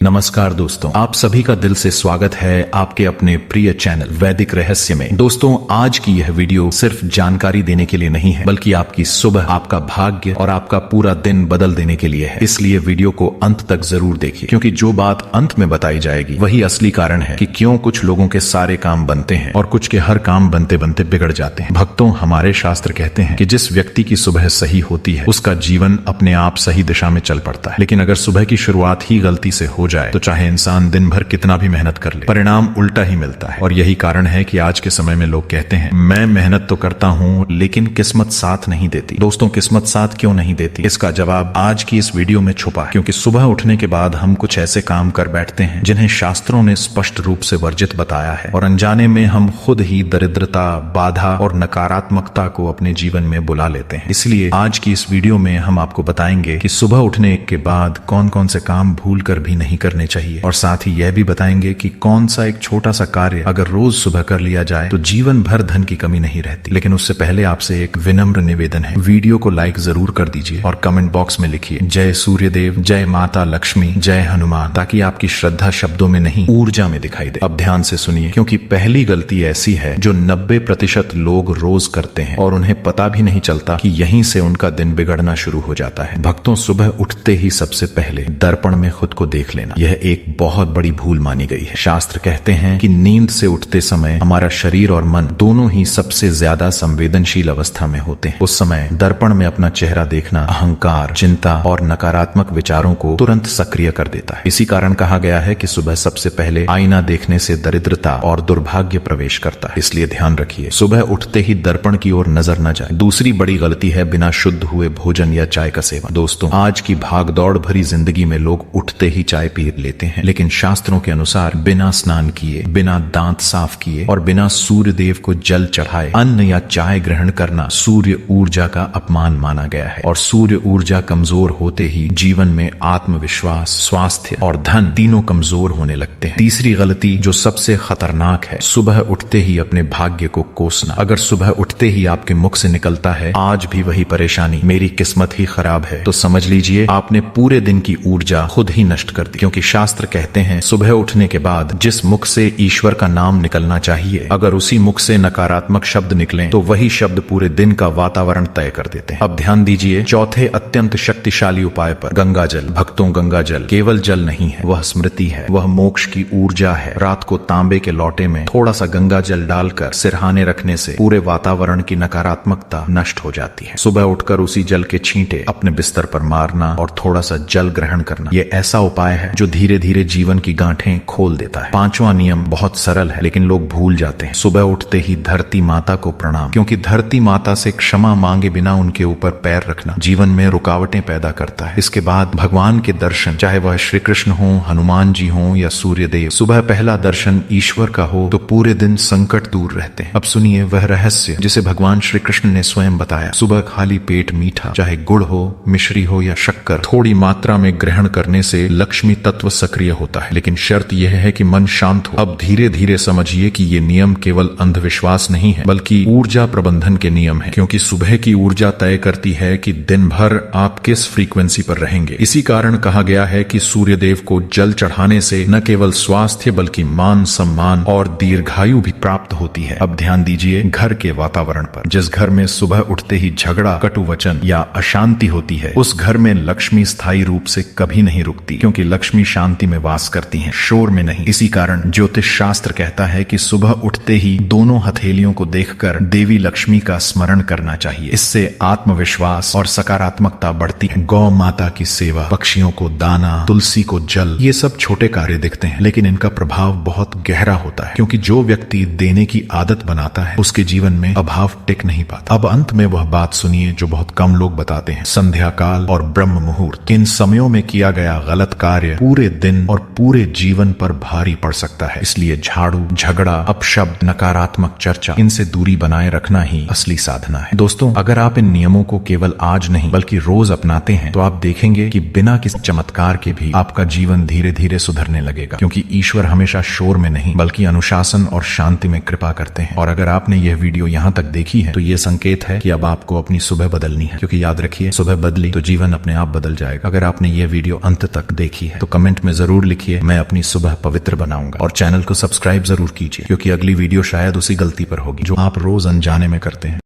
नमस्कार दोस्तों, आप सभी का दिल से स्वागत है आपके अपने प्रिय चैनल वैदिक रहस्य में। दोस्तों, आज की यह वीडियो सिर्फ जानकारी देने के लिए नहीं है, बल्कि आपकी सुबह, आपका भाग्य और आपका पूरा दिन बदल देने के लिए है। इसलिए वीडियो को अंत तक जरूर देखिए, क्योंकि जो बात अंत में बताई जाएगी वही असली कारण है कि क्यों कुछ लोगों के सारे काम बनते हैं और कुछ के हर काम बनते बनते बिगड़ जाते हैं। भक्तों, हमारे शास्त्र कहते हैं कि जिस व्यक्ति की सुबह सही होती है उसका जीवन अपने आप सही दिशा में चल पड़ता है। लेकिन अगर सुबह की शुरुआत ही गलती से हो जाए तो चाहे इंसान दिन भर कितना भी मेहनत कर ले, परिणाम उल्टा ही मिलता है। और यही कारण है कि आज के समय में लोग कहते हैं, मैं मेहनत तो करता हूँ लेकिन किस्मत साथ नहीं देती। दोस्तों, किस्मत साथ क्यों नहीं देती, इसका जवाब आज की इस वीडियो में छुपा है। क्योंकि सुबह उठने के बाद हम कुछ ऐसे काम कर बैठते हैं जिन्हें शास्त्रों ने स्पष्ट रूप से वर्जित बताया है, और अनजाने में हम खुद ही दरिद्रता, बाधा और नकारात्मकता को अपने जीवन में बुला लेते हैं। इसलिए आज की इस वीडियो में हम आपको बताएंगे कि सुबह उठने के बाद कौन कौन से काम भूल कर भी नहीं करने चाहिए, और साथ ही यह भी बताएंगे कि कौन सा एक छोटा सा कार्य अगर रोज सुबह कर लिया जाए तो जीवन भर धन की कमी नहीं रहती। लेकिन उससे पहले आपसे एक विनम्र निवेदन है, वीडियो को लाइक जरूर कर दीजिए और कमेंट बॉक्स में लिखिए जय सूर्यदेव, जय माता लक्ष्मी, जय हनुमान, ताकि आपकी श्रद्धा शब्दों में नहीं ऊर्जा में दिखाई दे। अब ध्यान से सुनिए, क्योंकि पहली गलती ऐसी है जो 90% लोग रोज करते हैं और उन्हें पता भी नहीं चलता कि यहीं से उनका दिन बिगड़ना शुरू हो जाता है। भक्तों, सुबह उठते ही सबसे पहले दर्पण में खुद को देख लेना, यह एक बहुत बड़ी भूल मानी गई है। शास्त्र कहते हैं कि नींद से उठते समय हमारा शरीर और मन दोनों ही सबसे ज्यादा संवेदनशील अवस्था में होते हैं। उस समय दर्पण में अपना चेहरा देखना अहंकार, चिंता और नकारात्मक विचारों को तुरंत सक्रिय कर देता है। इसी कारण कहा गया है कि सुबह सबसे पहले आईना देखने से दरिद्रता और दुर्भाग्य प्रवेश करता है। इसलिए ध्यान रखिए, सुबह उठते ही दर्पण की ओर नजर न जाए। दूसरी बड़ी गलती है बिना शुद्ध हुए भोजन या चाय का सेवन। दोस्तों, आज की भागदौड़ भरी जिंदगी में लोग उठते ही चाय पी लेते हैं, लेकिन शास्त्रों के अनुसार बिना स्नान किए, बिना दांत साफ किए और बिना सूर्य देव को जल चढ़ाए अन्न या चाय ग्रहण करना सूर्य ऊर्जा का अपमान माना गया है। और सूर्य ऊर्जा कमजोर होते ही जीवन में आत्मविश्वास, स्वास्थ्य और धन तीनों कमजोर होने लगते हैं। तीसरी गलती जो सबसे खतरनाक है, सुबह उठते ही अपने भाग्य को कोसना। अगर सुबह उठते ही आपके मुख से निकलता है आज भी वही परेशानी, मेरी किस्मत ही खराब है, तो समझ लीजिए आपने पूरे दिन की ऊर्जा खुद ही नष्ट कर दी। क्योंकि शास्त्र कहते हैं सुबह उठने के बाद जिस मुख से ईश्वर का नाम निकलना चाहिए, अगर उसी मुख से नकारात्मक शब्द निकलें तो वही शब्द पूरे दिन का वातावरण तय कर देते हैं। अब ध्यान दीजिए चौथे अत्यंत शक्तिशाली उपाय पर, गंगा जल। भक्तों, गंगा जल केवल जल नहीं है, वह स्मृति है, वह मोक्ष की ऊर्जा है। रात को तांबे के लोटे में थोड़ा सा गंगा जल डालकर सिरहाने रखने से पूरे वातावरण की नकारात्मकता नष्ट हो जाती है। सुबह उठकर उसी जल के छींटे अपने बिस्तर पर मारना और थोड़ा सा जल ग्रहण करना, यह ऐसा उपाय है जो धीरे धीरे जीवन की गांठें खोल देता है। पांचवा नियम बहुत सरल है लेकिन लोग भूल जाते हैं, सुबह उठते ही धरती माता को प्रणाम। क्योंकि धरती माता से क्षमा मांगे बिना उनके ऊपर पैर रखना जीवन में रुकावटें पैदा करता है। इसके बाद भगवान के दर्शन, चाहे वह श्री कृष्ण हो, हनुमान जी हो या सूर्य देव, सुबह पहला दर्शन ईश्वर का हो तो पूरे दिन संकट दूर रहते हैं। अब सुनिए वह रहस्य जिसे भगवान श्री कृष्ण ने स्वयं बताया। सुबह खाली पेट मीठा, चाहे गुड़ हो, मिश्री हो या शक्कर, थोड़ी मात्रा में ग्रहण करने से लक्ष्मी तत्व सक्रिय होता है, लेकिन शर्त यह है कि मन शांत हो। अब धीरे धीरे समझिए कि ये नियम केवल अंधविश्वास नहीं है, बल्कि ऊर्जा प्रबंधन के नियम है। क्योंकि सुबह की ऊर्जा तय करती है कि दिन भर आप किस फ्रीक्वेंसी पर रहेंगे। इसी कारण कहा गया है कि सूर्य देव को जल चढ़ाने से न केवल स्वास्थ्य बल्कि मान सम्मान और दीर्घायु भी प्राप्त होती है। अब ध्यान दीजिए घर के वातावरण पर। जिस घर में सुबह उठते ही झगड़ा, कटु वचन या अशांति होती है, उस घर में लक्ष्मी स्थायी रूप से कभी नहीं रुकती, क्योंकि लक्ष्मी शांति में वास करती हैं, शोर में नहीं। इसी कारण ज्योतिष शास्त्र कहता है कि सुबह उठते ही दोनों हथेलियों को देखकर देवी लक्ष्मी का स्मरण करना चाहिए। इससे आत्मविश्वास और सकारात्मकता बढ़ती है। गौ माता की सेवा, पक्षियों को दाना, तुलसी को जल, ये सब छोटे कार्य दिखते हैं लेकिन इनका प्रभाव बहुत गहरा होता है। क्योंकि जो व्यक्ति देने की आदत बनाता है उसके जीवन में अभाव टिक नहीं पाता। अब अंत में वह बात सुनिए जो बहुत कम लोग बताते हैं, संध्या काल और ब्रह्म मुहूर्त। इन समयों में किया गया गलत कार्य पूरे दिन और पूरे जीवन पर भारी पड़ सकता है। इसलिए झाड़ू, झगड़ा, अपशब्द, नकारात्मक चर्चा, इनसे दूरी बनाए रखना ही असली साधना है। दोस्तों, अगर आप इन नियमों को केवल आज नहीं बल्कि रोज अपनाते हैं तो आप देखेंगे कि बिना किसी चमत्कार के भी आपका जीवन धीरे धीरे सुधरने लगेगा। क्योंकि ईश्वर हमेशा शोर में नहीं बल्कि अनुशासन और शांति में कृपा करते हैं। और अगर आपने यह वीडियो यहाँ तक देखी है तो ये संकेत है कि अब आपको अपनी सुबह बदलनी है। क्योंकि याद रखिए, सुबह बदली तो जीवन अपने आप बदल जाएगा। अगर आपने ये वीडियो अंत तक देखी है तो कमेंट में जरूर लिखिए, मैं अपनी सुबह पवित्र बनाऊंगा। और चैनल को सब्सक्राइब जरूर कीजिए, क्योंकि अगली वीडियो शायद उसी गलती पर होगी जो आप रोज अनजाने में करते हैं।